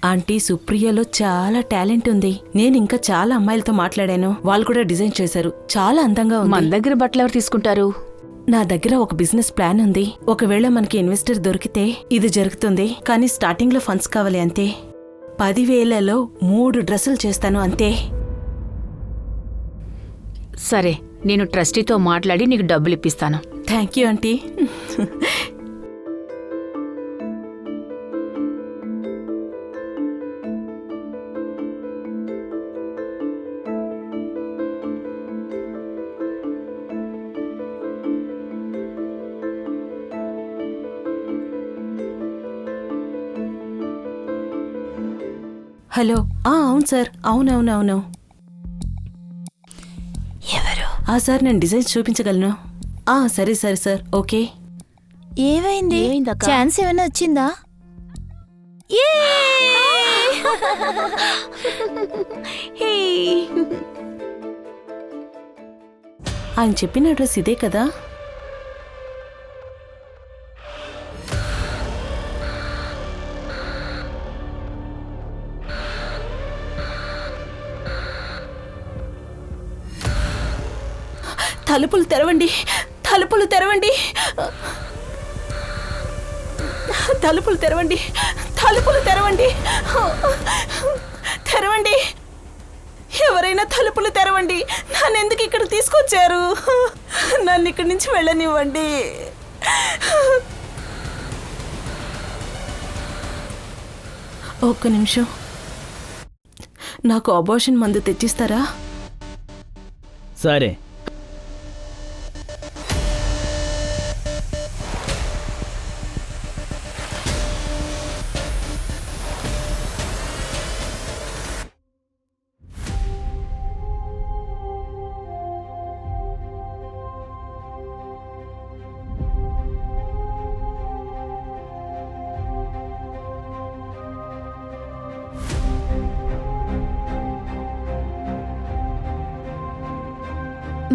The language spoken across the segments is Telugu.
ఆంటీ సుప్రియలో చాలా టాలెంట్ ఉంది. నేను ఇంకా చాలా అమ్మాయిలతో మాట్లాడాను, వాళ్ళు కూడా డిజైన్ చేశారు. చాలా అందంగా ఉంది. మన దగ్గర బట్టలు ఎవరు తీసుకుంటారు? నా దగ్గర ఒక బిజినెస్ ప్లాన్ ఉంది. ఒకవేళ మనకి ఇన్వెస్టర్ దొరికితే ఇది జరుగుతుంది. కానీ స్టార్టింగ్ లో ఫండ్స్ కావాలి అంతే. 10,000లో 3 డ్రెస్సులు చేస్తాను అంతే. సరే, నేను ట్రస్టీతో మాట్లాడి నీకు డబ్బులు ఇప్పిస్తాను. Thank you aunty. హలో. అవును సార్. అవునవునవును. ఎవరు? సార్, నేను డిజైన్స్ చూపించగలను. సరే సరే సార్. ఓకే. ఏమైంది? ఛాన్స్ ఏమైనా వచ్చిందా? ఆయన చెప్పిన అడ్రస్ ఇదే కదా? తలుపులు తెరవండి, తలుపులు తెరవండి, తలుపులు తెరవండి, తలుపులు తెరవండి, తెరవండి. ఎవరైనా తలుపులు తెరవండి. నన్ను ఎందుకు ఇక్కడ తీసుకొచ్చారు? నన్ను ఇక్కడి నుంచి వెళ్ళనివ్వండి. ఒక్క నిమిషం, నాకు అబార్షన్ మందు తెచ్చిస్తారా? సరే.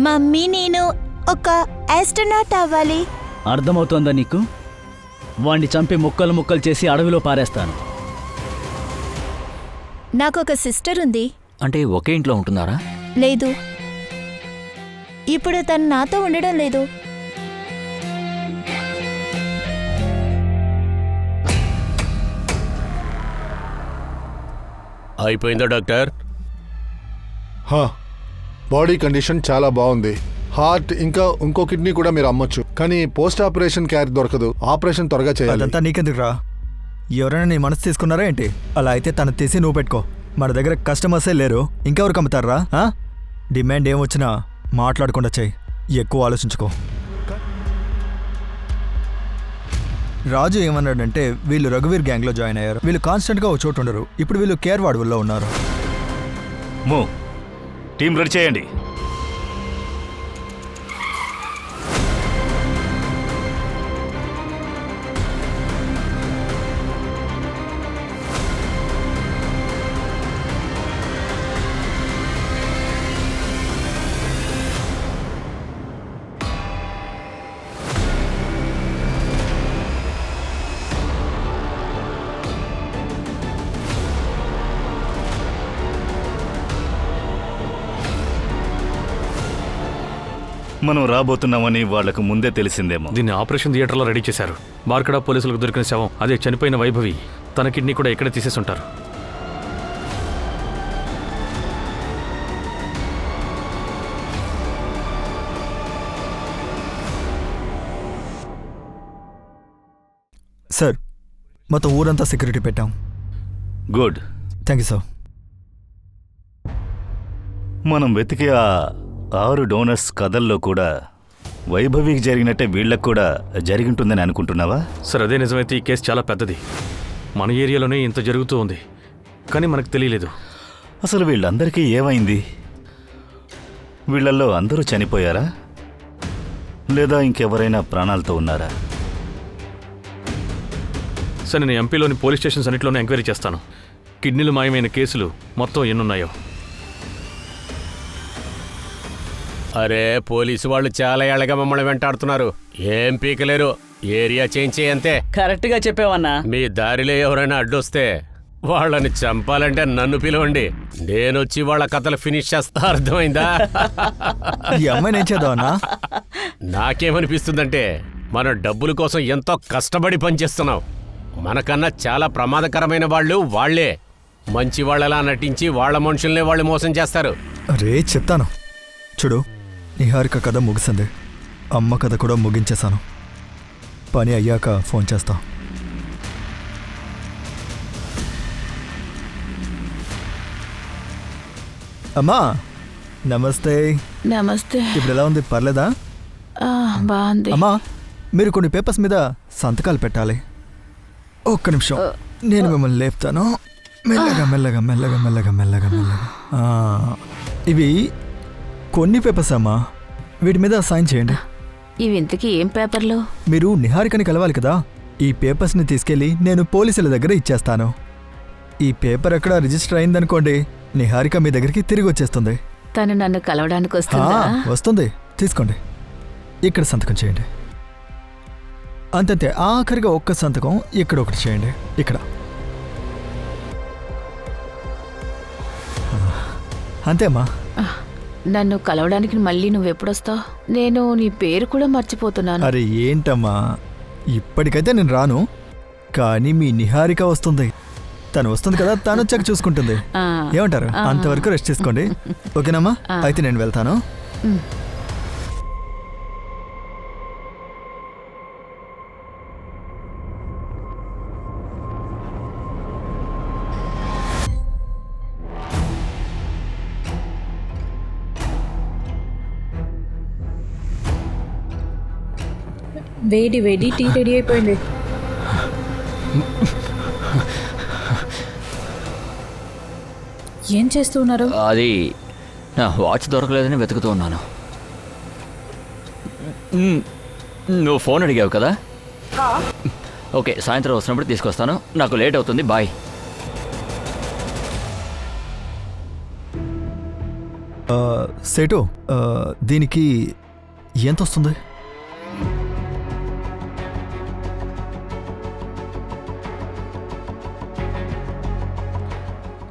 మమ్మీ, నేను ఒక ఆస్ట్రోనాట్ అవ్వాలి. అర్థమవుతోందా నీకు? వాణ్ణి చంపి ముక్కలు ముక్కలు చేసి అడవిలో పారేస్తాను. నాకు ఒక సిస్టర్ ఉంది. అంటే ఒకే ఇంట్లో ఉంటున్నారా? లేదు, ఇప్పుడు తను నాతో ఉండడం లేదు. అయిపోయిందా డాక్టర్? బాడీ కండిషన్ చాలా బాగుంది. హార్ట్ ఇంకా ఇంకో కిడ్నీ కూడా మీరు అమ్మొచ్చు, కానీ పోస్ట్ ఆపరేషన్ కేర్ దొరకదు. ఆపరేషన్ త్వరగా చేయాలి. అదంతా నీకెందుకురా? ఎవరైనా నీ మనసు తీసుకున్నారా ఏంటి? అలా అయితే తను తీసి నువ్వు పెట్టుకో. మన దగ్గర కస్టమర్సే లేరు, ఇంకెవరికి అమ్ముతారా? డిమాండ్ ఏమొచ్చినా మాట్లాడకుండా చెయ్యి, ఎక్కువ ఆలోచించుకో. రాజు ఏమన్నాడంటే వీళ్ళు రఘువీర్ గ్యాంగ్లో జాయిన్ అయ్యారు. వీళ్ళు కాన్స్టెంట్గా ఒక చోటు ఉండరు. ఇప్పుడు వీళ్ళు కేర్ వార్డుల్లో ఉన్నారు. టీం రెడీ చేయండి. మనం రాబోతున్నామని వాళ్లకు ముందే తెలిసిందేమో. దీన్ని ఆపరేషన్ థియేటర్లో రెడీ చేశారు. మార్కడా పోలీసులకు దొరికిన శవం అదే చనిపోయిన వైభవి. తన కిడ్నీ కూడా ఇక్కడే తీసేసి ఉంటారు. సార్, మొత్తం ఊరంతా సెక్యూరిటీ పెట్టాం. గుడ్. Thank you sir. మనం వెతికే ఆ 6 డోనర్స్ కథల్లో కూడా వైభవికి జరిగినట్టే వీళ్ళకు కూడా జరిగింటుందని అనుకుంటున్నావా? సార్, అదే నిజమైతే ఈ కేసు చాలా పెద్దది. మన ఏరియాలోనే ఇంత జరుగుతూ ఉంది, కానీ మనకు తెలియలేదు. అసలు వీళ్ళందరికీ ఏమైంది? వీళ్ళల్లో అందరూ చనిపోయారా, లేదా ఇంకెవరైనా ప్రాణాలతో ఉన్నారా? సార్, నేను ఎంపీలోని పోలీస్ స్టేషన్స్ అన్నింటిలోనే ఎంక్వైరీ చేస్తాను. కిడ్నీలు మాయమైన కేసులు మొత్తం ఎన్నున్నాయో. అరే, పోలీసు వాళ్ళు చాలా ఏళ్ళగా మమ్మల్ని వెంటాడుతున్నారు. ఏం పీకలేరు. Area change చేయంతే. కరెక్ట్గా చెప్పావన్నా. మీ దారిలో ఎవరైనా అడ్డొస్తే వాళ్ళని చంపాలంటే నన్ను పిలవండి, నేనొచ్చి వాళ్ళ కథలు ఫినిష్ చేస్తా. అర్థమైందా? ఈ అమ్మాయిని ఏం చేద్దామన్నా? నాకేమనిపిస్తుందంటే మన డబ్బుల కోసం ఎంతో కష్టపడి పనిచేస్తున్నాం. మనకన్నా చాలా ప్రమాదకరమైన వాళ్ళు వాళ్లే. మంచి వాళ్ళలా నటించి వాళ్ళ మనుషుల్నే వాళ్ళు మోసం చేస్తారు. రే చెప్తాను చూడు, నిహారిక కథ ముగిసింది, అమ్మ కథ కూడా ముగించేశాను. పని అయ్యాక ఫోన్ చేస్తా. అమ్మా నమస్తే. నమస్తే. ఇప్పుడు ఎలా ఉంది, పర్లేదా? బాగుంది. అమ్మా మీరు కొన్ని పేపర్స్ మీద సంతకాలు పెట్టాలి. ఒక్క నిమిషం, నేను మిమ్మల్ని లేపుతాను. మెల్లగా మెల్లగా మెల్లగా మెల్లగా మెల్లగా మెల్లగా. ఇవి కొన్ని పేపర్స్ అమ్మా, వీటి మీద సైన్ చేయండి. ఇవి ఇంతకీ ఏం పేపర్లు? మీరు నిహారికని కలవాలి కదా, ఈ పేపర్స్ని తీసుకెళ్ళి నేను పోలీసుల దగ్గర ఇచ్చేస్తాను. ఈ పేపర్ ఎక్కడ రిజిస్టర్ అయిందనుకోండి, నిహారిక మీ దగ్గరికి తిరిగి వచ్చేస్తుంది. తను నన్ను కలవడానికి వస్తుందా? వస్తుంది, తీసుకోండి. ఇక్కడ సంతకం చేయండి. అంతే, ఆఖరిగా ఒక్క సంతకం ఇక్కడ ఒకటి చేయండి. ఇక్కడ అంతే అమ్మా. నన్ను కలవడానికి మళ్ళీ నువ్వెప్పుడొస్తావు? నేను నీ పేరు కూడా మర్చిపోతున్నాను. అరే ఏంటమ్మా, ఇప్పటికైతే నేను రాను, కానీ మీ నిహారిక వస్తుంది. తను వస్తుంది కదా, తను వచ్చాక చూసుకుంటుంది. ఏమంటారు? అంతవరకు రెస్ట్ తీసుకోండి, ఓకేనమ్మా? అయితే నేను వెళ్తాను. వేడి వేడి టీ రెడీ అయిపోయింది. ఏం చేస్తూ ఉన్నారు? అది నా వాచ్ దొరకలేదని వెతుకుతూ ఉన్నాను. నువ్వు ఫోన్ అడిగావు కదా, ఓకే, సాయంత్రం వస్తున్నప్పుడు తీసుకొస్తాను. నాకు లేట్ అవుతుంది, బాయ్. సేటు, దీనికి ఎంత వస్తుంది?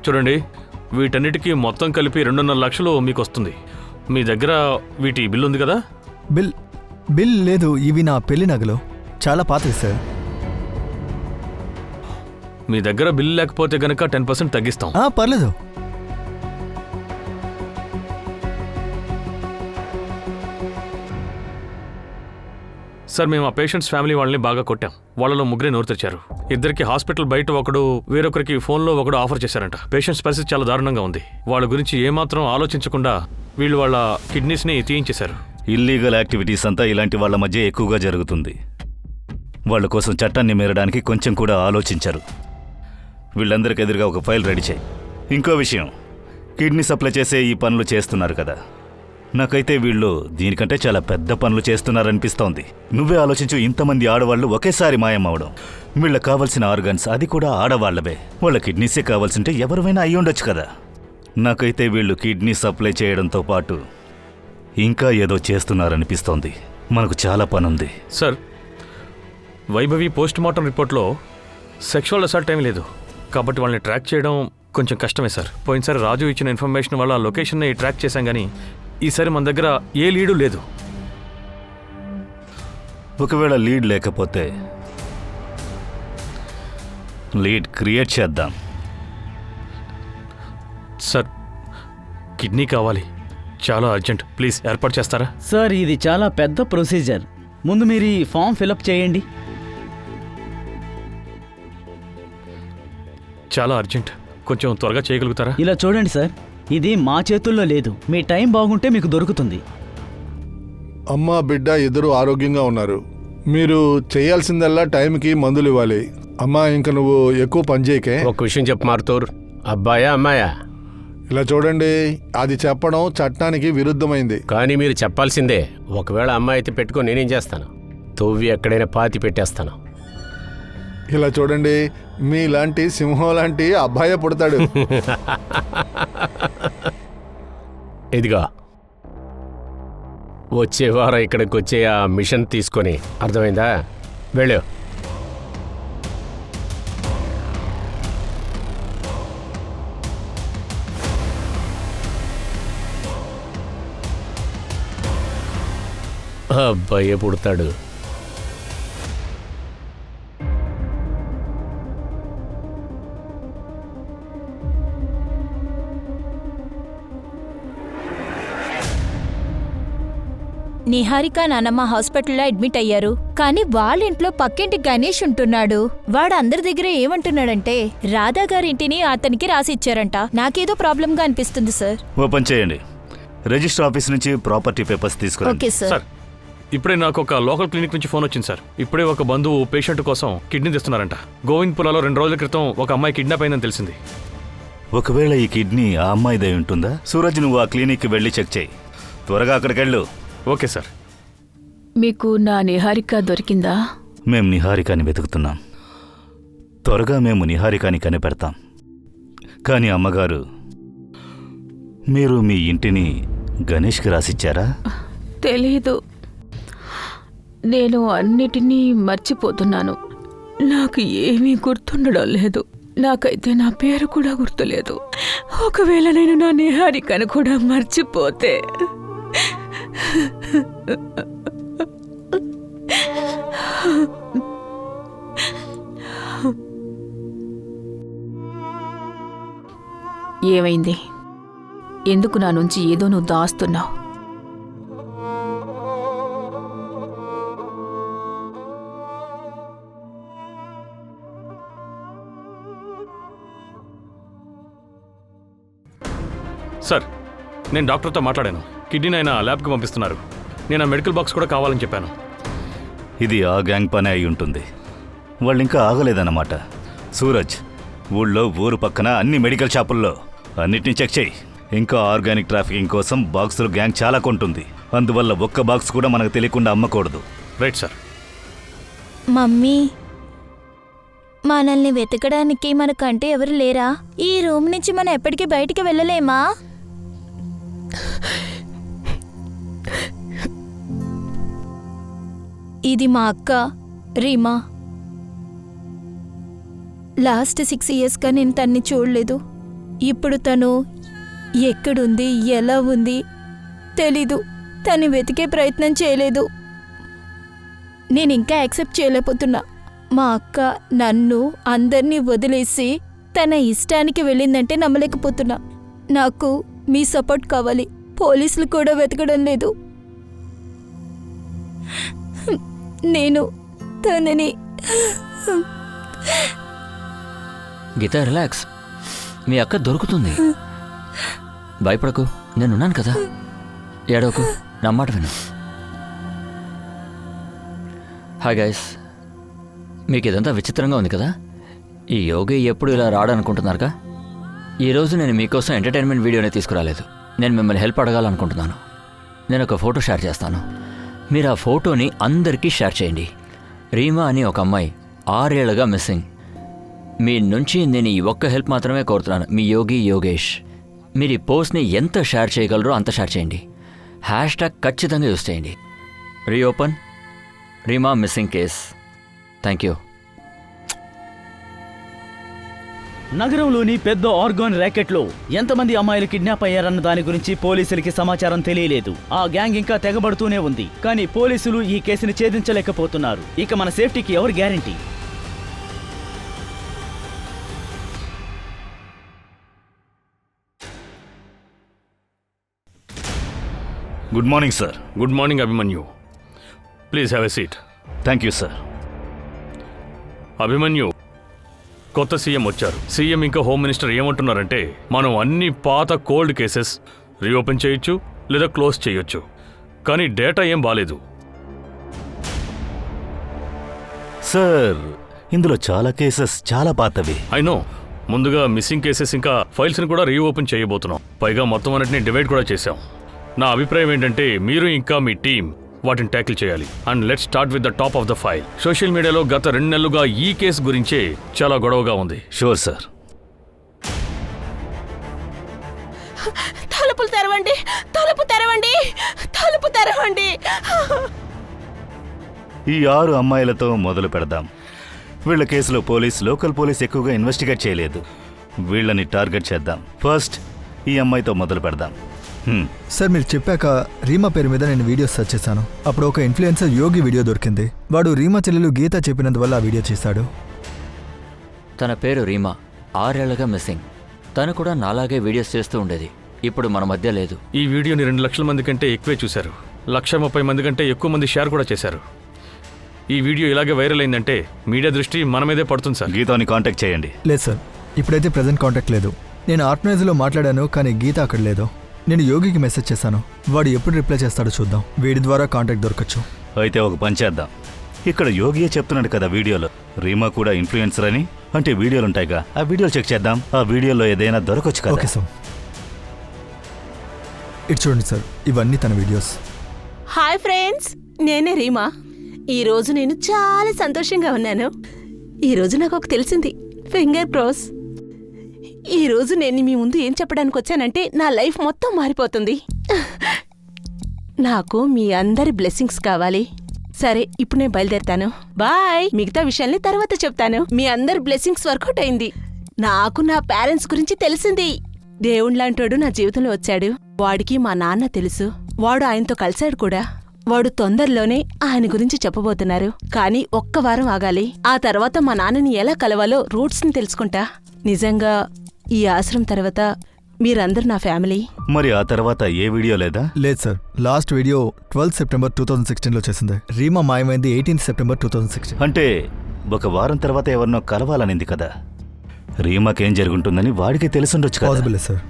చూడండి, వీటన్నిటికీ మొత్తం కలిపి 2.5 లక్షలు మీకు వస్తుంది. మీ దగ్గర వీటి బిల్ ఉంది కదా? బిల్ లేదు, ఇవి నా పెళ్లి నగలు, చాలా పాతవి సార్. మీ దగ్గర బిల్ లేకపోతే గనక 10% తగ్గిస్తాం. పర్లేదు. సార్, మేము ఆ పేషెంట్స్ ఫ్యామిలీ వాళ్ళని బాగా కొట్టాం. వాళ్ళలో 3 నోరు తెచ్చారు. 2కి హాస్పిటల్ బయట ఒకడు, వేరొకరికి ఫోన్లో ఒకడు ఆఫర్ చేశారంట. పేషెంట్స్ పరిస్థితి చాలా దారుణంగా ఉంది. వాళ్ళ గురించి ఏమాత్రం ఆలోచించకుండా వీళ్ళు వాళ్ళ కిడ్నీస్ని తీయించేశారు. ఇల్లీగల్ యాక్టివిటీస్ అంతా ఇలాంటి వాళ్ళ మధ్య ఎక్కువగా జరుగుతుంది. వాళ్ళ కోసం చట్టాన్ని మీరడానికి కొంచెం కూడా ఆలోచించరు. వీళ్ళందరికీ ఎదురుగా ఒక ఫైల్ రెడీ చేయి. ఇంకో విషయం, కిడ్నీ సప్లై చేసే ఈ పనులు చేస్తున్నారు కదా, నాకైతే వీళ్ళు దీనికంటే చాలా పెద్ద పనులు చేస్తున్నారనిపిస్తోంది. నువ్వే ఆలోచించు, ఇంతమంది ఆడవాళ్ళు ఒకేసారి మాయమవడం. వీళ్ళకి కావాల్సిన ఆర్గన్స్ అది కూడా ఆడవాళ్లవే. వాళ్ళ కిడ్నీసే కావాల్సింటే ఎవరివైనా అయ్యి ఉండొచ్చు కదా. నాకైతే వీళ్ళు కిడ్నీ సప్లై చేయడంతో పాటు ఇంకా ఏదో చేస్తున్నారనిపిస్తోంది. మనకు చాలా పనుంది. సార్, వైభవి పోస్ట్ మార్టం రిపోర్ట్లో సెక్షువల్ అసాల్ట్ ఏమీ లేదు, కాబట్టి వాళ్ళని ట్రాక్ చేయడం కొంచెం కష్టమే సార్. పోయినసారి రాజు ఇచ్చిన ఇన్ఫర్మేషన్ వల్ల లొకేషన్ని ట్రాక్ చేశాం, కానీ ఈసారి మన దగ్గర ఏ లీడు లేదు. ఒకవేళ లీడ్ లేకపోతే లీడ్ క్రియేట్ చేద్దాం. సార్, కిడ్నీ కావాలి, చాలా అర్జెంట్, ప్లీజ్ ఏర్పాటు చేస్తారా? సార్, ఇది చాలా పెద్ద ప్రొసీజర్. ముందు మీరు ఈ ఫామ్ ఫిలప్ చేయండి. చాలా అర్జెంట్, కొంచెం త్వరగా చేయగలుగుతారా? ఇలా చూడండి సార్, ఇది మా చేతుల్లో లేదు. మీ టైం బాగుంటే మీకు దొరుకుతుంది. అమ్మ బిడ్డ ఇద్దరు ఆరోగ్యంగా ఉన్నారు. మీరు చేయాల్సిందల్లా టైంకి మందులు ఇవ్వాలి. అమ్మా, ఇంక నువ్వు ఎక్కువ పని చేయకే. ఒక విషయం చెప్పు మారుతూర్, అబ్బాయా అమ్మాయా? ఇలా చూడండి, అది చెప్పడం చట్టానికి విరుద్ధమైంది. కానీ మీరు చెప్పాల్సిందే. ఒకవేళ అమ్మాయి అయితే పెట్టుకొని నేనేం చేస్తాను? తవ్వి ఎక్కడైనా పాతి పెట్టేస్తాను. ఇలా చూడండి, మీలాంటి సింహం లాంటి అబ్బాయే పుడతాడు. ఇదిగా వచ్చే వారం ఇక్కడికి వచ్చే ఆ మిషన్ తీసుకొని, అర్థమైందా? వెళ్ళు. అబ్బాయే పుడతాడు. నిహారిక నానమ్మ హాస్పిటల్లో అడ్మిట్ అయ్యారు. కానీ వాళ్ళింట్లో పక్కింటి గణేష్ ఉంటున్నాడు. వాడు అందరి దగ్గర ఏమంటున్నాడంటే రాధా గారింటిని అతనికి రాసిచ్చారంట. నాకేదో ప్రాబ్లంగా అనిపిస్తుంది సార్. ఓపెన్ చేయండి. రిజిస్టర్ ఆఫీస్ నుంచి ప్రాపర్టీ పేపర్స్ తీసుకురండి. Okay sir. సార్ ఇప్పుడే నాకు ఒక లోకల్ క్లినిక్ నుంచి ఫోన్ వచ్చింది సార్. ఇప్పుడే ఒక బంధువు పేషెంట్ కోసం కిడ్నీ తెస్తున్నారంట. గోవింద్పురాలో 2 రోజుల క్రితం ఒక అమ్మాయి కిడ్నాప్ అయిందని తెలిసింది. ఒకవేళ ఈ కిడ్నీ ఆ అమ్మాయిదే ఉంటుందా? సూరజ్, నువ్వు ఆ క్లినిక్కి వెళ్ళి చెక్ చేయి. త్వరగా అక్కడికి వెళ్ళు. Okay sir. మీకు నా నిహారిక దొరికిందా? మేం నిహారికాని వెతుకుతున్నాం. త్వరగా మేము నిహారికాని కనిపెడతాం. కానీ అమ్మగారు, మీరు మీ ఇంటిని గణేష్కి రాసిచ్చారా? తెలీదు. నేను అన్నిటినీ మర్చిపోతున్నాను. నాకు ఏమీ గుర్తుండడం లేదు. నాకైతే నా పేరు కూడా గుర్తులేదు. ఒకవేళ నేను నా నిహారికను కూడా మర్చిపోతే ఏమైంది? ఎందుకు నా నుంచి ఏదో నువ్వు దాస్తున్నావు? సార్ నేను డాక్టర్తో మాట్లాడాను. కిడ్నీ ఆయన ల్యాబ్కి పంపిస్తున్నారు. నేను ఆ మెడికల్ బాక్స్ కూడా కావాలని చెప్పాను. ఇది ఆ గ్యాంగ్ పని అయి ఉంటుంది. వాళ్ళు ఇంకా ఆగలేదన్నమాట. సూరజ్, ఊళ్ళో ఊరు పక్కన అన్ని మెడికల్ షాపుల్లో అన్నిటినీ చెక్ చేయి. ఇంకా ఆర్గానిక్ ట్రాఫికింగ్ కోసం బాక్సులు గ్యాంగ్ చాలా కొంటుంది. అందువల్ల ఒక్క బాక్స్ కూడా మనకు తెలియకుండా అమ్మకూడదు. Right sir. మమ్మీ, మనల్ని వెతకడానికి మనకంటే ఎవరు లేరా? ఈ రూమ్ నుంచి మనం ఎప్పటికీ బయటికి వెళ్ళలేమా? ఇది మా అక్క రీమా. లాస్ట్ 6 ఇయర్స్గా నేను తన్ని చూడలేదు. ఇప్పుడు తను ఎక్కడుంది, ఎలా ఉంది తెలీదు. తను వెతికే ప్రయత్నం చేయలేదు. నేను ఇంకా యాక్సెప్ట్ చేయలేకపోతున్నా. మా అక్క నన్ను అందరినీ వదిలేసి తన ఇష్టానికి వెళ్ళిందంటే నమ్మలేకపోతున్నా. నాకు మీ సపోర్ట్ కావాలి. పోలీసులు కూడా వెతకడం లేదు. నేను తనని... గీత, రిలాక్స్. మీ అక్క దొరుకుతుంది. భయపడకు, నేనున్నాను కదా. ఏడవకు, నా మాట విను. Hi guys. మీకు ఇదంతా విచిత్రంగా ఉంది కదా? ఈ యోగి ఎప్పుడు ఇలా రాడనుకుంటున్నారుగా? ఈరోజు నేను మీకోసం ఎంటర్టైన్మెంట్ వీడియోనే తీసుకురాలేదు. నేను మిమ్మల్ని హెల్ప్ అడగాలనుకుంటున్నాను. నేను ఒక ఫోటో షేర్ చేస్తాను. మీరు ఆ ఫోటోని అందరికీ షేర్ చేయండి. రీమా అని ఒక అమ్మాయి 6 ఏళ్లుగా మిస్సింగ్. మీ నుంచి నేను ఈ ఒక్క హెల్ప్ మాత్రమే కోరుతున్నాను. మీ యోగి యోగేష్. మీరు ఈ పోస్ట్ని ఎంత షేర్ చేయగలరో అంత షేర్ చేయండి. #, ఖచ్చితంగా యూస్ చేయండి. Reopen Reema missing case. Thank you. నగరంలోని పెద్ద ఆర్గాన్ ర్యాకెట్లో ఎంతమంది అమ్మాయిలు కిడ్నాప్ అయ్యారన్న దాని గురించి పోలీసులకి సమాచారం తెలియలేదు. ఆ గ్యాంగ్ ఇంకా తెగబడుతూనే ఉంది. కానీ పోలీసులు ఈ కేసుని ఛేదించలేకపోతున్నారు. ఇక మన సేఫ్టీకి ఎవరు guarantee? Good morning sir. Good morning Abhimanyu. Please have a seat. Thank you sir. Abhimanyu, కొత్త సీఎం వచ్చారు. సీఎం ఇంకా హోమ్ మినిస్టర్ ఏమంటున్నారంటే మనం అన్ని పాత కోల్డ్ కేసెస్ రీఓపెన్ చేయొచ్చు లేదా క్లోజ్ చేయొచ్చు. కానీ డేటా ఏం బాలేదు. సార్, ఇందులో చాలా కేసెస్ చాలా పాతవి. I know. ముందుగా మిస్సింగ్ కేసెస్ ఇంకా ఫైల్స్ని కూడా రీఓపెన్ చేయబోతున్నాం. పైగా మొత్తం అన్నిటిని డివైడ్ కూడా చేశాం. నా అభిప్రాయం ఏంటంటే మీరు ఇంకా మీ టీం వాటిని ట్యాకిల్ చేయాలి. And let's start with the top of the file. Social మీడియాలో గత 2 నెలలుగా ఈ కేసు గురించే చాలా గొడవగా ఉంది. Sure sir. తలుపులు తెరవండి, తలుపు తెరవండి, తలుపు తెరవండి. ఈ 6 అమ్మాయిలతో మొదలు పెడదాం. వీళ్ళ కేసులో లోకల్ పోలీస్ ఎక్కువగా ఇన్వెస్టిగేట్ చేయలేదు. వీళ్ళని టార్గెట్ చేద్దాం. ఫస్ట్ ఈ అమ్మాయితో మొదలు పెడదాం. సార్ మీరు చెప్పాక రీమా పేరు మీద నేను వీడియోస్ సెర్చ్ చేశాను. అప్పుడు ఒక ఇన్ఫ్లుయెన్సర్ యోగి వీడియో దొరికింది. వాడు రీమా చెల్లెలు గీత చెప్పినందువల్ల ఆ వీడియో చేశాడు. తన పేరు రీమా, 6 ఏళ్లుగా మిస్సింగ్. తను కూడా నాలాగే వీడియోస్ చేస్తూ ఉండేది. ఇప్పుడు మన మధ్య లేదు. ఈ వీడియోని 2 లక్షల మంది కంటే ఎక్కువే చూశారు. 130 మంది కంటే ఎక్కువ మంది షేర్ కూడా చేశారు. ఈ వీడియో ఇలాగే వైరల్ అయిందంటే మీడియా దృష్టి మన మీదే పడుతుంది సార్. గీతాని కాంటాక్ట్ చేయండి. లేదు సార్, ఇప్పుడైతే ప్రజెంట్ కాంటాక్ట్ లేదు. నేను ఆర్గనైజ్లో మాట్లాడాను, కానీ గీత అక్కడ లేదు. నేను యోగికి మెసేజ్ చేశాను. వాడు ఎప్పుడు రిప్లై చేస్తాడో చూద్దాం. వీడి ద్వారా కాంటాక్ట్ దొరకచ్చు. అయితే ఒక పని చేద్దాం. ఇక్కడ యోగియే చెప్తున్నాడు కదా వీడియోలో, రీమా కూడా ఇన్ఫ్లుయెన్సర్ అని. అంటే వీడియోలు ఉంటాయిగా, ఆ వీడియోలు చెక్ చేద్దాం. ఆ వీడియోలో ఏదైనా దొరకచ్చు కదా. Okay sir. ఇటు చూడండి సార్, ఇవన్నీ తన వీడియోస్. హాయ్ ఫ్రెండ్స్, నేనే రీమా. ఈరోజు నేను చాలా సంతోషంగా ఉన్నాను. ఈరోజు నాకు ఒక తెలిసింది, ఫింగర్ క్రాస్. ఈరోజు నేను మీ ముందు ఏం చెప్పడానికి వచ్చానంటే నా లైఫ్ మొత్తం మారిపోతుంది. నాకు మీ అందరి బ్లెస్సింగ్స్ కావాలి. సరే, ఇప్పుడు నేను బయలుదేరుతాను. బాయ్. మిగతా విషయాల్ని తర్వాత చెప్తాను. మీ అందరి బ్లెస్సింగ్స్ వర్కౌట్ అయింది. నాకు నా పేరెంట్స్ గురించి తెలిసింది. దేవుళ్లాంటోడు నా జీవితంలో వచ్చాడు. వాడికి మా నాన్న తెలుసు. వాడు ఆయనతో కలిశాడు కూడా. వాడు తొందరలోనే ఆయన గురించి చెప్పబోతున్నారు. కానీ ఒక్క వారం ఆగాలి. ఆ తర్వాత మా నాన్నని ఎలా కలవాలో రూట్స్ని తెలుసుకుంటా. నిజంగా ఈ ఆశ్రమం తర్వాత మీరందరూ నా ఫ్యామిలీ. మరి ఆ తర్వాత ఏ వీడియో లేదా? లేదు సార్, లాస్ట్ వీడియో 12 సెప్టెంబర్ 2016లో చేసింది. రీమా మాయమైంది 18 సెప్టెంబర్ 2016. అంటే ఒక వారం తర్వాత ఎవరినో కలవాలనింది కదా. రీమాకేం జరుగుంటుందని వాడికి తెలుసుండొచ్చు కదా. Possible sir.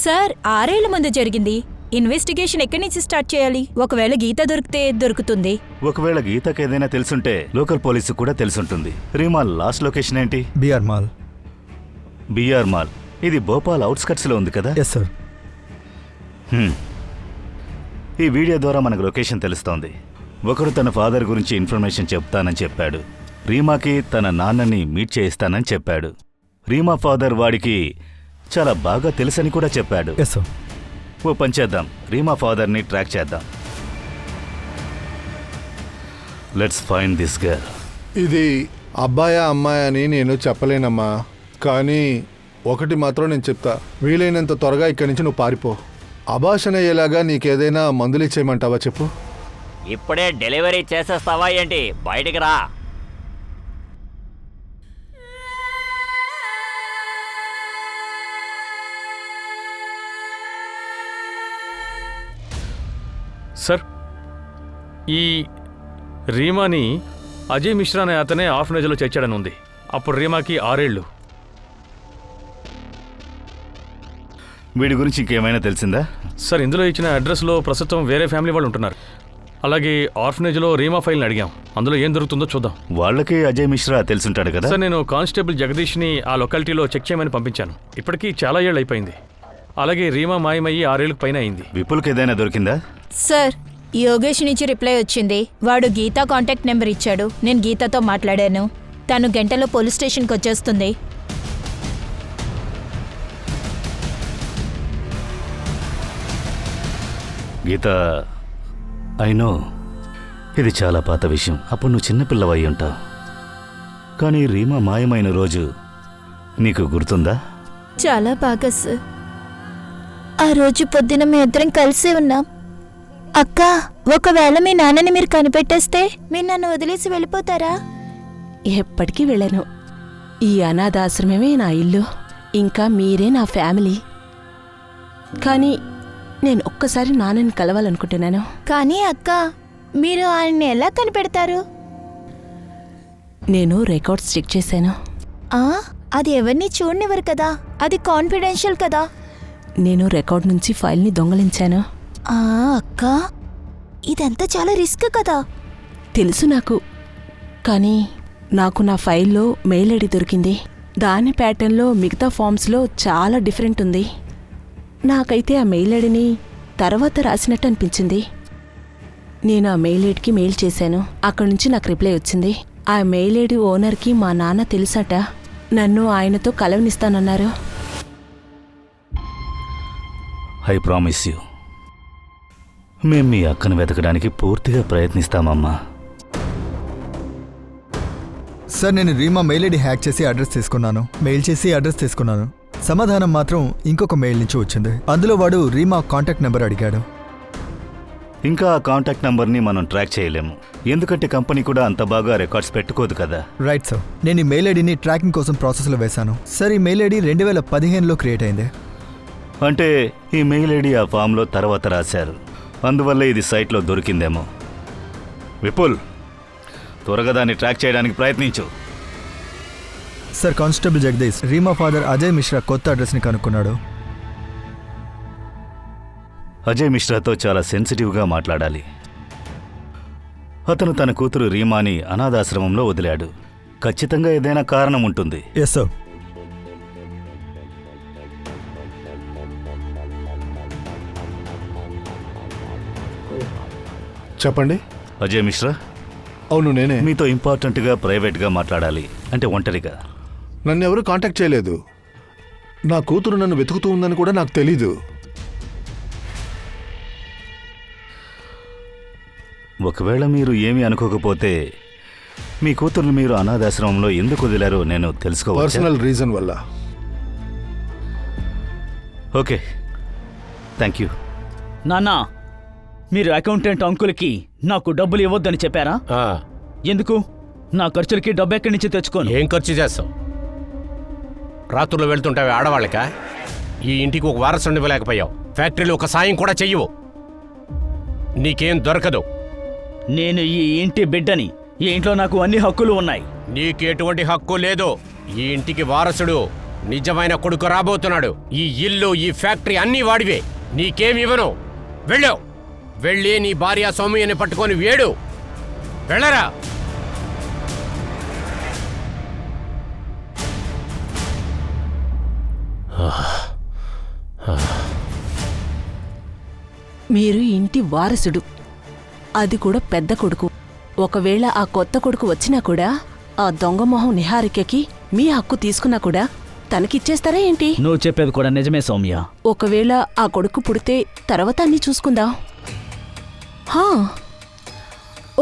సార్ 6 ఏళ్ల ముందు జరిగింది. ఇన్వెస్టిగేషన్ ఎక్కడి నుంచి స్టార్ట్ చేయాలి? ఒకవేళ గీత దొరికితే దొరుకుతుంది. ఒకవేళ గీతకి ఏదైనా తెలుసుంటే లోకల్ పోలీసు కూడా తెలుసుంటుంది. రీమా లాస్ట్ లొకేషన్ ఏంటి? BR mall. బిఆర్ మాల్ ఇది భోపాల్ అవుట్స్కట్స్ లో ఉంది కదా. Yes sir. ఈ వీడియో ద్వారా మనకు లొకేషన్ తెలుస్తోంది. ఒకడు తన ఫాదర్ గురించి ఇన్ఫర్మేషన్ చెప్తానని చెప్పాడు. రీమాకి తన నాన్నని మీట్ చేయిస్తానని చెప్పాడు. రీమా ఫాదర్ వాడికి చాలా బాగా తెలుసని కూడా చెప్పాడు. Yes sir. ఓ పని చేద్దాం, రీమా ఫాదర్ని ట్రాక్ చేద్దాం. Let's find this girl. ఇది అబ్బాయా అమ్మాయి అని నేను చెప్పలేనమ్మా, కానీ ఒకటి మాత్రం నేను చెప్తా. వీలైనంత త్వరగా ఇక్కడి నుంచి నువ్వు పారిపో. అబార్షన్ అయ్యేలాగా నీకేదైనా మందులు ఇచ్చేయమంటావా చెప్పు. ఇప్పుడే డెలివరీ చేసేస్తావా ఏంటి? బయటికి రా. సార్, ఈ రీమాని అజయ్ మిశ్రా అనే అతనే ఆర్ఫనేజ్లో చేర్చాడని ఉంది. అప్పుడు రీమాకి 6 ఏళ్ళు. వీడి గురించి ఇంకేమైనా తెలిసిందా? సార్, ఇందులో ఇచ్చిన అడ్రస్లో ప్రస్తుతం వేరే ఫ్యామిలీ వాళ్ళు ఉంటున్నారు. అలాగే ఆర్ఫనేజ్లో రీమా ఫైల్ని అడిగాం. అందులో ఏం దొరుకుతుందో చూద్దాం. వాళ్ళకి అజయ్ మిశ్రా తెలుసుంటాడు కదా. సార్, నేను కానిస్టేబుల్ జగదీష్ని ఆ లొకాలిటీలో చెక్ చేయమని పంపించాను. ఇప్పటికీ చాలా ఏళ్ళు అయిపోయింది. అలాగే రీమా మాయమయ్యి 6 ఏళ్ళకి పైన అయింది. విపుల్కి ఏదైనా దొరికిందా? సార్, యోగేష్ నుంచి రిప్లై వచ్చింది. వాడు గీతా కాంటాక్ట్ నెంబర్ ఇచ్చాడు. నేను గీతతో మాట్లాడాను. తను గంటలో పోలీస్ స్టేషన్కి వచ్చేస్తుంది. గీత, అయినో ఇది చాలా పాత విషయం. అప్పుడు నువ్వు చిన్నపిల్లవై ఉంటావు. కానీ రీమా మాయమైన రోజు నీకు గుర్తుందా? చాలా బాగా సార్. ఆ రోజు పొద్దున మీ ఇద్దరం కలిసి ఉన్నాం. అక్క, ఒకవేళ మీ నాన్నని మీరు కనిపెట్టేస్తే మీరు నన్ను వదిలేసి వెళ్ళిపోతారా? ఎప్పటికీ వెళ్ళను. ఈ అనాథాశ్రమమే నా ఇల్లు. ఇంకా మీరే నా ఫ్యామిలీ. కానీ నేను ఒక్కసారి నాన్నని కలవాలనుకుంటున్నాను. కానీ అక్క, మీరు ఆయన్ని ఎలా కనిపెడతారు? నేను రికార్డ్స్ చెక్ చేశాను. అది ఎవరిని చూడనివ్వరు కదా. అది కాన్ఫిడెన్షియల్ కదా. నేను రికార్డ్ నుంచి ఫైల్ని దొంగలించాను. అక్క, ఇదంతా చాలా రిస్క్ కదా. తెలుసు నాకు. కానీ నాకు నా ఫైల్లో మెయిల్ ఐడి దొరికింది. దాని ప్యాటర్న్లో మిగతా ఫామ్స్లో చాలా డిఫరెంట్ ఉంది. నాకైతే ఆ మెయిల్ ఐడిని తర్వాత రాసినట్టు అనిపించింది. నేను ఆ మెయిల్ ఐడికి మెయిల్ చేశాను. అక్కడి నుంచి నాకు రిప్లై వచ్చింది. ఆ మెయిల్ ఐడి ఓనర్కి మా నాన్న తెలుసట. నన్ను ఆయనతో కలవనిస్తానన్నారు. ఐ ప్రామిస్ యూ, మేం మీ అక్కను వెతకడానికి పూర్తిగా ప్రయత్నిస్తామమ్మా. సార్, నేను రీమా మెయిల్ ఐడి హ్యాక్ చేసి అడ్రస్ తీసుకున్నాను. మెయిల్ చేసి అడ్రస్ తీసుకున్నాను. సమాధానం మాత్రం ఇంకొక మెయిల్ నుంచి వచ్చింది. అందులో వాడు రీమా కాంటాక్ట్ నెంబర్ అడిగాడు. ఇంకా ఆ కాంటాక్ట్ నంబర్ని మనం ట్రాక్ చేయలేము, ఎందుకంటే కంపెనీ కూడా అంత బాగా రికార్డ్స్ పెట్టుకోదు కదా. Right sir. నేను ఈ మెయిల్ ఐడిని ట్రాకింగ్ కోసం ప్రాసెస్లో వేశాను సార్. ఈ మెయిల్ ఐడి 2015లో క్రియేట్ అయింది. అంటే ఈ మెయిల్ ఐడి ఆ ఫామ్లో తర్వాత రాశారు, అందువల్ల ఇది సైట్లో దొరికిందేమో. విపుల్, త్వరగా దాన్ని ట్రాక్ చేయడానికి ప్రయత్నించు. Sir, constable Jagadish Reema father Ajay Mishra కొత్త అడ్రస్ని కనుక్కున్నాడు. అజయ్ మిశ్రాతో చాలా సెన్సిటివ్గా మాట్లాడాలి. అతను తన కూతురు రీమాని అనాథాశ్రమంలో వదిలాడు. ఖచ్చితంగా ఏదైనా కారణం ఉంటుంది. Yes sir. చెప్పండి. అజయ్ మిశ్రా? అవును, నేనే. మీతో ఇంపార్టెంట్గా ప్రైవేట్గా మాట్లాడాలి, అంటే ఒంటరిగా. నన్ను ఎవరు కాంటాక్ట్ చేయలేదు. నా కూతురు నన్ను వెతుకుతూ ఉందని కూడా నాకు తెలీదు. ఒకవేళ మీరు ఏమీ అనుకోకపోతే మీ కూతురు మీరు అనాథాశ్రమంలో ఎందుకు వదిలారో నేను తెలుసుకోవచ్చు. పర్సనల్ రీజన్ వల్ల. Okay, thank you. నాన్నా, మీరు అకౌంటెంట్ అంకుల్కి నాకు డబ్బులు ఇవ్వద్దని చెప్పారా? ఎందుకు? నా ఖర్చులకి డబ్బు ఎక్కడి నుంచి తెచ్చుకోను. ఏం ఖర్చు చేస్తావు? రాత్రులు వెళ్తుంటావి ఆడవాళ్ళకా? ఈ ఇంటికి ఒక వారసుని ఇవ్వలేకపోయావు. ఫ్యాక్టరీలో ఒక సాయం కూడా చెయ్యవు. నీకేం దొరకదు. నేను ఈ ఇంటి బిడ్డని. ఈ ఇంట్లో నాకు అన్ని హక్కులు ఉన్నాయి. నీకు ఎటువంటి హక్కు లేదు. ఈ ఇంటికి వారసుడు, నిజమైన కొడుకు రాబోతున్నాడు. ఈ ఇల్లు, ఈ ఫ్యాక్టరీ అన్నీ వాడివే. నీకేమివ్వను. వెళ్ళు. వెళ్ళి నీ భార్య సౌమ్యని పట్టుకొని వేడు. వెళ్ళరా. మీరు ఇంటి వారసుడు, అది కూడా పెద్ద కొడుకు. ఒకవేళ ఆ కొత్త కొడుకు వచ్చినా కూడా ఆ దొంగ మొహం నిహారికకి మీ హక్కు తీసుకున్నా కూడా తనకిచ్చేస్తారా ఏంటి? నువ్వు చెప్పేది కూడా నిజమే సౌమ్య. ఒకవేళ ఆ కొడుకు పుడితే తర్వాత అన్నీ చూసుకుందాం.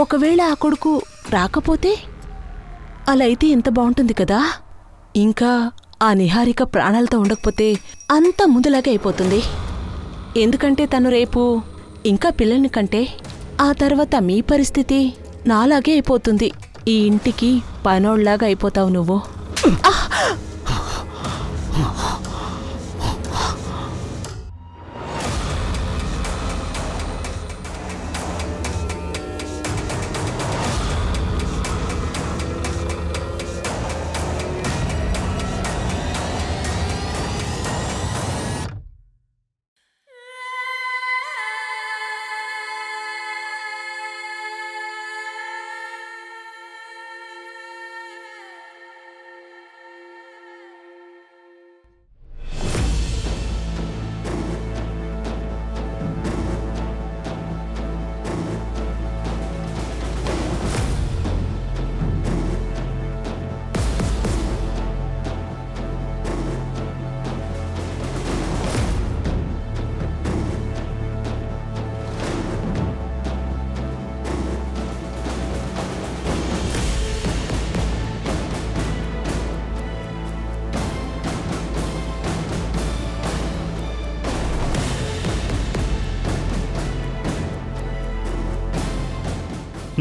ఒకవేళ ఆ కొడుకు రాకపోతే అలా అయితే ఎంత బాగుంటుంది కదా. ఇంకా ఆ నిహారిక ప్రాణాలతో ఉండకపోతే అంతా ముందులాగే అయిపోతుంది. ఎందుకంటే తను రేపు ఇంకా పిల్లల్ని కంటే ఆ తర్వాత మీ పరిస్థితి నాలాగే అయిపోతుంది. ఈ ఇంటికి పనోళ్లాగా అయిపోతావు నువ్వు.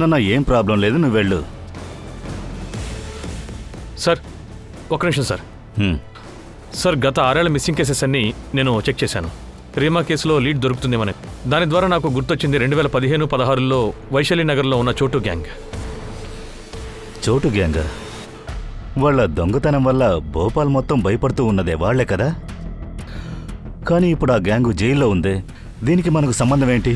నాన్న, ఏం ప్రాబ్లం లేదు, నువ్వు వెళ్ళు. సార్, ఒక నిమిషం సార్. సార్, గత 6 ఏళ్ల మిస్సింగ్ కేసెస్ అన్నీ నేను చెక్ చేశాను. రీమా కేసులో లీడ్ దొరుకుతుందేమని. దాని ద్వారా నాకు గుర్తొచ్చింది 2015-16లో వైశాలి నగర్లో ఉన్న చోటు గ్యాంగ్. చోటు గ్యాంగ్? వాళ్ళ దొంగతనం వల్ల భోపాల్ మొత్తం భయపడుతూ ఉన్నదే వాళ్లే కదా. కానీ ఇప్పుడు ఆ గ్యాంగు జైల్లో ఉంది. దీనికి మనకు సంబంధం ఏంటి?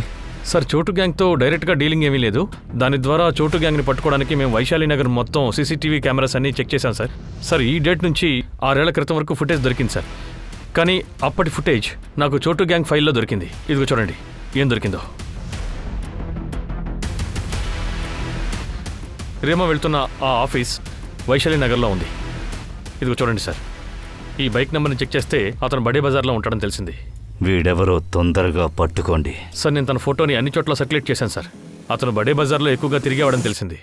సార్, చోటు గ్యాంగ్తో డైరెక్ట్గా డీలింగ్ ఏమీ లేదు. దాని ద్వారా చోటు గ్యాంగ్ని పట్టుకోవడానికి మేము వైశాలి నగర్ మొత్తం సీసీటీవీ కెమెరాస్ అన్నీ చెక్ చేశాం సార్. సార్, ఈ డేట్ నుంచి 6 ఏళ్ల క్రితం వరకు ఫుటేజ్ దొరికింది సార్. కానీ అప్పటి ఫుటేజ్ నాకు చోటు గ్యాంగ్ ఫైల్లో దొరికింది. ఇదిగో చూడండి ఏం దొరికిందో. రీమా వెళ్తున్న ఆ ఆఫీస్ వైశాలి నగర్లో ఉంది. ఇదిగో చూడండి సార్. ఈ బైక్ నెంబర్ని చెక్ చేస్తే అతను బడే బజార్లో ఉంటాడని తెలిసింది. వీడెవరో తొందరగా పట్టుకోండి. సార్, నేను తన ఫోటోని అన్ని చోట్ల సర్క్యులేట్ చేశాను సార్. అతను బడే బజార్లో ఎక్కువగా తిరిగేవాడని తెలిసింది.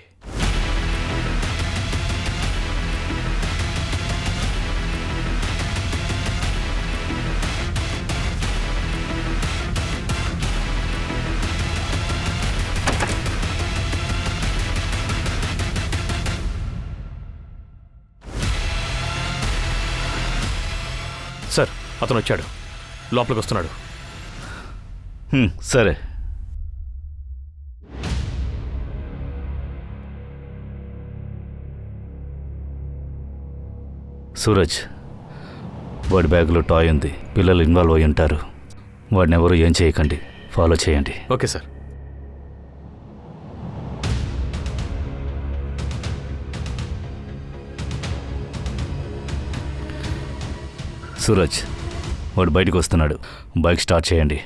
సార్ అతను వచ్చాడు, లోపలికి వస్తున్నాడు. సరే. సూరజ్, వాడి బ్యాగ్లో టాయ్ ఉంది. పిల్లలు ఇన్వాల్వ్ అయి ఉంటారు. వాడిని ఎవరు ఏం చేయకండి, ఫాలో చేయండి. Okay sir. సూరజ్, వాడు బయటకు వస్తున్నాడు. బైక్ స్టార్ట్ చేయండి.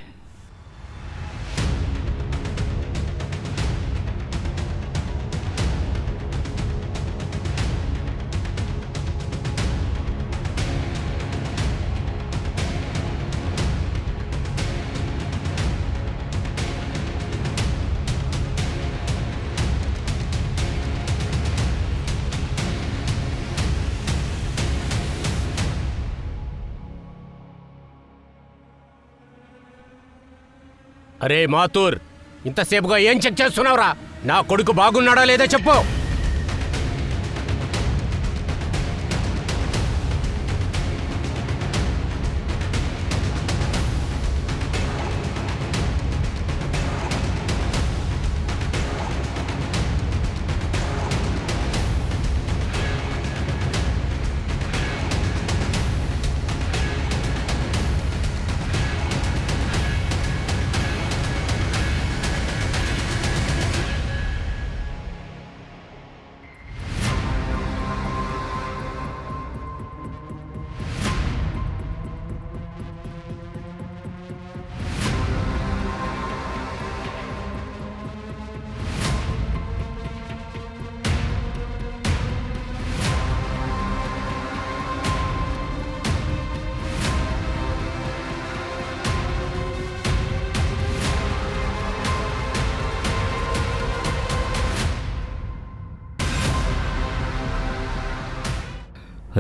అరే మాతూర్, ఇంతసేపుగా ఏం చెక్ చేస్తున్నావురా? నా కొడుకు బాగున్నాడా లేదా చెప్పు.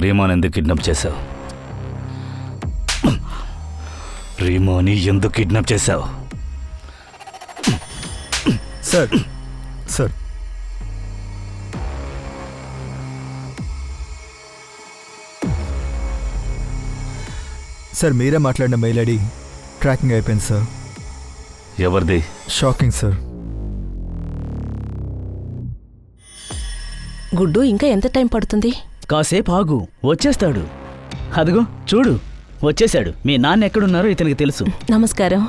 రీమాని ఎందుకు కిడ్నాప్ చేశావు? రీమాని ఎందుకు కిడ్నాప్ చేశావు? సార్ సార్ సార్ మీరే మాట్లాడిన మెయిల్ ఐడి ట్రాకింగ్ అయిపోయింది సార్. ఎవరిది? Shocking sir. గుడ్డు ఇంకా ఎంత టైం పడుతుంది? కాసేపు ఆగు, వచ్చేస్తాడు. అదిగో చూడు, వచ్చేశాడు. మీ నాన్న ఎక్కడున్నారో ఇతనికి తెలుసు. నమస్కారం.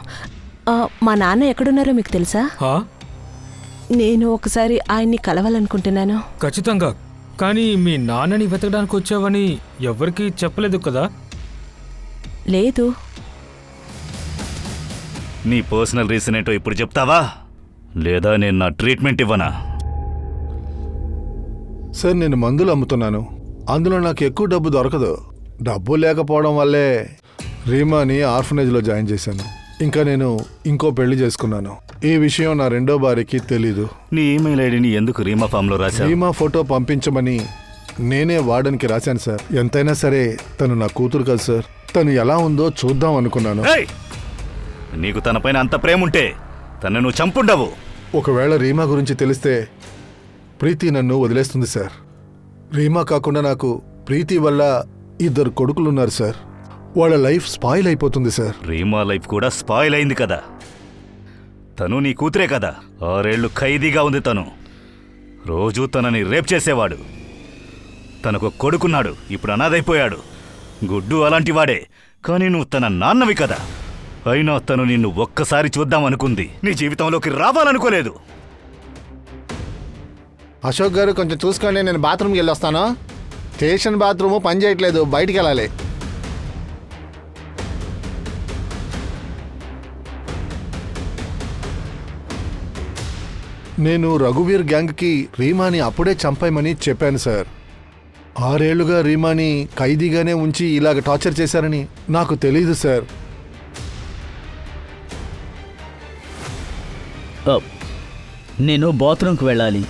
మా నాన్న ఎక్కడున్నారో మీకు తెలుసా? నేను ఒకసారి ఆయన్ని కలవాలనుకుంటున్నాను. ఖచ్చితంగా. కానీ మీ నాన్నని వెతకడానికి వచ్చావని ఎవరికీ చెప్పలేదు కదా? లేదు. నీ పర్సనల్ రీజన్ ఏంటో ఇప్పుడు చెప్తావా, లేదా నేను నా ట్రీట్మెంట్ ఇవ్వనా? సార్, నేను మందులు అమ్ముతున్నాను. అందులో నాకు ఎక్కువ డబ్బు దొరకదు. డబ్బు లేకపోవడం వల్లే రీమాని ఆర్ఫనేజ్లో జాయిన్ చేశాను. ఇంకా నేను ఇంకో పెళ్లి చేసుకున్నాను. ఈ విషయం నా రెండో భార్యకి తెలీదు. నీ ఈమెయిల్ ఐడిని ఎందుకు రీమా ఫామ్లో రాశావు? రీమా ఫోటో పంపించమని నేనే వార్డెన్కి రాశాను సార్. ఎంతైనా సరే తను నా కూతురు కదా సార్. తను ఎలా ఉందో చూద్దాం అనుకున్నాను. నీకు తనపైన అంత ప్రేమ ఉంటే తను నువ్వు చంపుండవు. ఒకవేళ రీమా గురించి తెలిస్తే ప్రీతి నన్ను వదిలేస్తుంది సార్. రీమా కాకుండా నాకు ప్రీతి వల్ల 2 కొడుకులున్నారు సార్. వాళ్ళ లైఫ్ స్పాయిల్ అయిపోతుంది సార్. రీమా లైఫ్ కూడా స్పాయిల్ అయింది కదా. తను నీ కూతురే కదా. 6 ఏళ్లు ఖైదీగా ఉంది తను. రోజూ తనని రేప్ చేసేవాడు. తనకు కొడుకున్నాడు, ఇప్పుడు అనాథైపోయాడు. గుడ్డు అలాంటి వాడే, కానీ నువ్వు తన నాన్నవి కదా. అయినా తను నిన్ను ఒక్కసారి చూద్దామనుకుంది, నీ జీవితంలోకి రావాలనుకోలేదు. అశోక్ గారు, కొంచెం చూసుకోండి, నేను బాత్రూమ్కి వెళ్ళొస్తాను. స్టేషన్ బాత్రూము పని చేయట్లేదు, బయటికి వెళ్ళాలి. నేను రఘువీర్ గ్యాంగ్కి రీమాని అప్పుడే చంపేయమని చెప్పాను సార్. 6 ఏళ్లుగా రీమాని ఖైదీగానే ఉంచి ఇలాగ టార్చర్ చేశారని నాకు తెలీదు సార్. నేను బాత్రూమ్కి వెళ్ళాలి.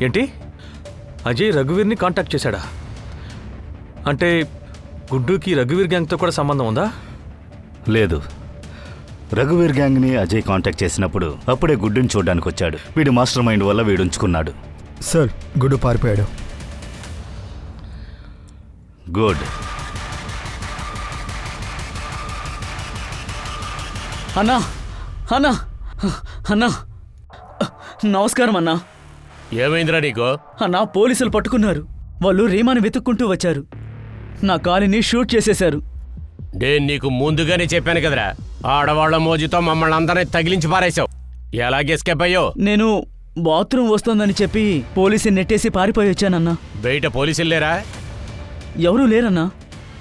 ఏంటి అజయ్ రఘువీర్ని కాంటాక్ట్ చేశాడా? అంటే గుడ్డుకి రఘువీర్ గ్యాంగ్తో కూడా సంబంధం ఉందా? లేదు, రఘువీర్ గ్యాంగ్ని అజయ్ కాంటాక్ట్ చేసినప్పుడు అప్పుడే గుడ్డుని చూడడానికి వచ్చాడు. వీడు మాస్టర్ మైండ్ వల్ల వీడు ఉంచుకున్నాడు. సార్ గుడ్డు పారిపోయాడు. గుడ్. అన్నా అన్నా అన్నా నమస్కారం అన్నా. ఏమైందిరా నీకు? అన్నా పోలీసులు పట్టుకున్నారు. వాళ్ళు రీమాని వెతుక్కుంటూ వచ్చారు. నా కాలిని షూట్ చేసేశారు. నేను నీకు ముందుగానే చెప్పాను కదరా, ఆడవాళ్ల మోజుతో మమ్మల్ని అందరినీ తగిలించి పారేశావు. ఎలాగే ఎస్కేప్ అయ్యో? నేను బాత్రూమ్ వస్తోందని చెప్పి పోలీసుని నెట్టేసి పారిపోయి వచ్చానన్నా. బయట పోలీసులు లేరా? ఎవరూ లేరన్నా.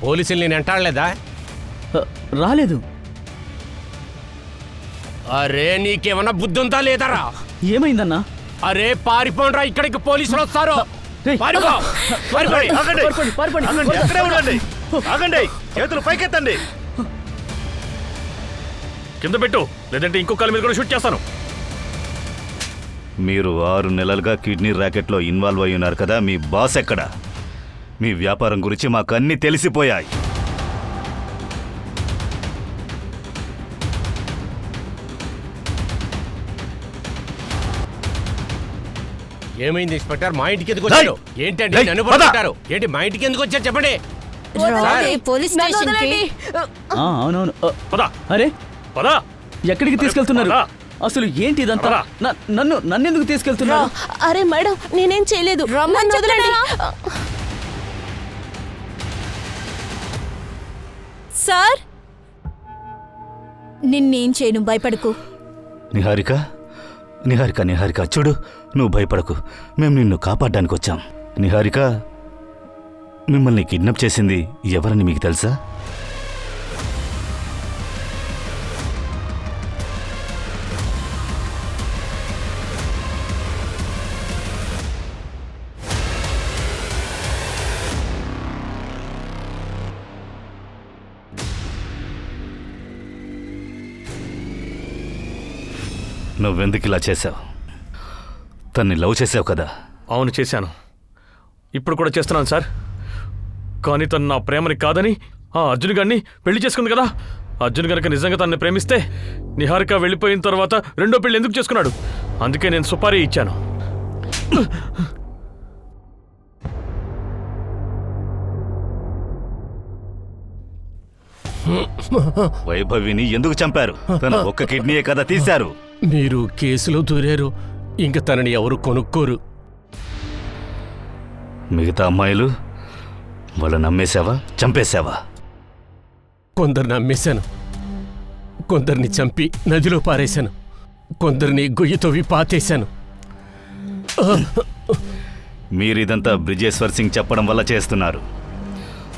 పోలీసులు నేను ఎంటాడలేదా? రాలేదు. అరే నీకేమన్నా బుద్ధి ఉందా లేదరా? ఏమైందన్నా? అరే పారిపోండ్రా, ఇక్కడికి పోలీసులు వస్తారు. పారిపో, పారిపోండి. అక్కడే ఉండండి. ఆగండి, చేతులు పైకెత్తండి. కింద పెట్టు, లేదంటే ఇంకో కాలు మీద కూడా షూట్ చేస్తాను. మీరు 6 నెలలుగా కిడ్నీ ర్యాకెట్లో ఇన్వాల్వ్ అయి ఉన్నారు కదా, మీ బాస్ ఎక్కడ? మీ వ్యాపారం గురించి మాకు అన్నీ తెలిసిపోయాయి. ఏమైంది ఇన్స్పెక్టర్? మా ఇంటికి ఎందుకు వచ్చారు? ఏంటండి నన్ను పట్టుకుంటారు? ఏంటి మా ఇంటికి ఎందుకు వచ్చారు చెప్పండి. పోలీస్ స్టేషన్కి. అవునవును. పదా. అరే పదా. ఎక్కడికి తీసుకెళ్తున్నారు? పదా. అసలు ఏంటి ఇదంతా? నన్నెందుకు తీసుకెళ్తున్నారు? అరే మేడం, నేనేం చేయలేదు. నన్ను వదలండి. సార్ నిన్నేం చేయను, భయపడకు. నిహారిక, నిహారిక, నిహారిక చూడు, నువ్వు భయపడకు. మేము నిన్ను కాపాడడానికి వచ్చాం. నిహారిక, మిమ్మల్ని కిడ్నాప్ చేసింది ఎవరని మీకు తెలుసా? నువ్వెందుకు ఇలా చేశావు? తన్ని లవ్ చేసావు కదా? అవును, చేశాను. ఇప్పుడు కూడా చేస్తున్నాను సార్. కానీ తను నా ప్రేమని కాదని ఆ అర్జున్ గారిని పెళ్లి చేసుకుంది కదా. అర్జున్ గనక నిజంగా తనని ప్రేమిస్తే నిహారిక వెళ్ళిపోయిన తర్వాత రెండో పెళ్లి ఎందుకు చేసుకున్నాడు? అందుకే నేను సుపారీ ఇచ్చాను. వైభవిని ఎందుకు చంపారు? తన ఒక్క కిడ్నీయే కదా తీశారు. మీరు కేసులో దూరారు, ఇంక తనని ఎవరు కొనుక్కోరు. మిగతా అమ్మాయిలు వాళ్ళు నమ్మేశావా, చంపేశావా? కొందరిని నమ్మేశాను, కొందరిని చంపి నదిలో పారేశాను, కొందరిని గొయ్యి తవ్వి పాతేశాను. మీరిదంతా బ్రిజేశ్వర్ సింగ్ చెప్పడం వల్ల చేస్తున్నారు.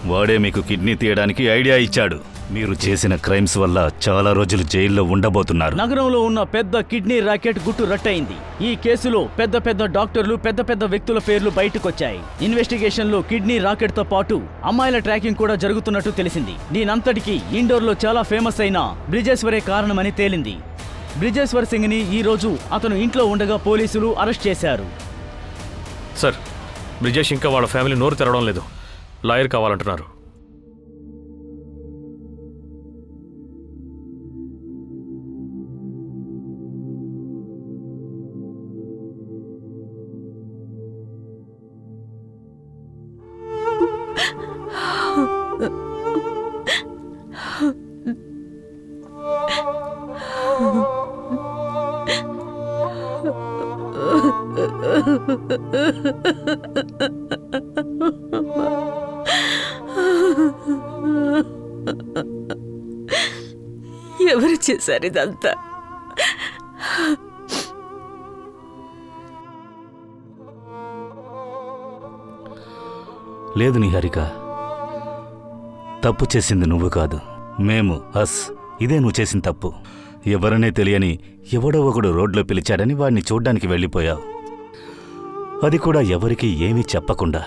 వాడే మీకు కిడ్నీ తీయడానికి ఐడియా ఇచ్చాడు. మీరు చేసిన క్రైమ్స్ వల్ల చాలా రోజులు జైల్లో ఉండబోతున్నారు. నగరంలో ఉన్న పెద్ద కిడ్నీ ర్యాకెట్ గుట్టు రట్టయింది. ఈ కేసులో పెద్ద పెద్ద డాక్టర్లు, పెద్ద పెద్ద వ్యక్తుల పేర్లు బయటకొచ్చాయి. ఇన్వెస్టిగేషన్ లో కిడ్నీ రాకెట్ తో పాటు అమ్మాయిల ట్రాకింగ్ కూడా జరుగుతున్నట్టు తెలిసింది. దీనంతటికి ఇండోర్ లో చాలా ఫేమస్ అయిన బ్రిజేశ్వరే కారణమని తేలింది. బ్రిజేశ్వర్ సింగ్ ని ఈ రోజు అతను ఇంట్లో ఉండగా పోలీసులు అరెస్ట్ చేశారు. సార్, బ్రిజేష్ ఇంకా వాళ్ళ ఫ్యామిలీ నోరు తెరవడం లేదు. లాయర్ కావాలంటున్నారు. ఎవరు చేశారు ఇదంతా? లేదు నిహారిక, తప్పు చేసింది నువ్వు కాదు, మేము, ఇదే నువ్వు చేసిన తప్పు. ఎవరనే తెలియని ఎవడో ఒకడు రోడ్లో పిలిచాడని వాడిని చూడ్డానికి వెళ్ళిపోయావు. అది కూడా ఎవరికీ ఏమీ చెప్పకుండా.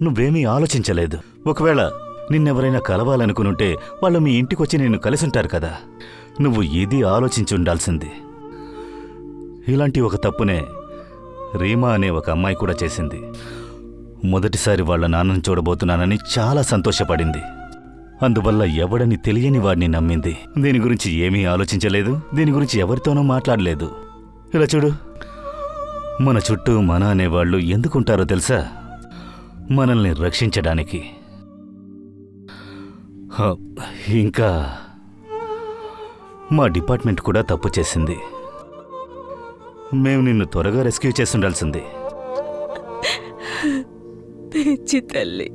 నువ్వేమీ ఆలోచించలేదు. ఒకవేళ నిన్నెవరైనా కలవాలనుకునుంటే వాళ్ళు మీ ఇంటికొచ్చి నిన్ను కలిసుంటారు కదా. నువ్వు ఇది ఆలోచించి ఉండాల్సింది. ఇలాంటి ఒక తప్పునే రీమా అనే ఒక అమ్మాయి కూడా చేసింది. మొదటిసారి వాళ్ళ నాన్నను చూడబోతున్నానని చాలా సంతోషపడింది. అందువల్ల ఎవడని తెలియని వాడిని నమ్మింది. దీని గురించి ఏమీ ఆలోచించలేదు, దీని గురించి ఎవరితోనూ మాట్లాడలేదు. ఇలా చూడు, మన చుట్టూ మన అనేవాళ్ళు ఎందుకుంటారో తెలుసా? మనల్ని రక్షించడానికి. ఇంకా మా డిపార్ట్మెంట్ కూడా తప్పు చేసింది. మేము నిన్ను త్వరగా రెస్క్యూ చేస్తుండాల్సింది. పిచ్చి తల్లి.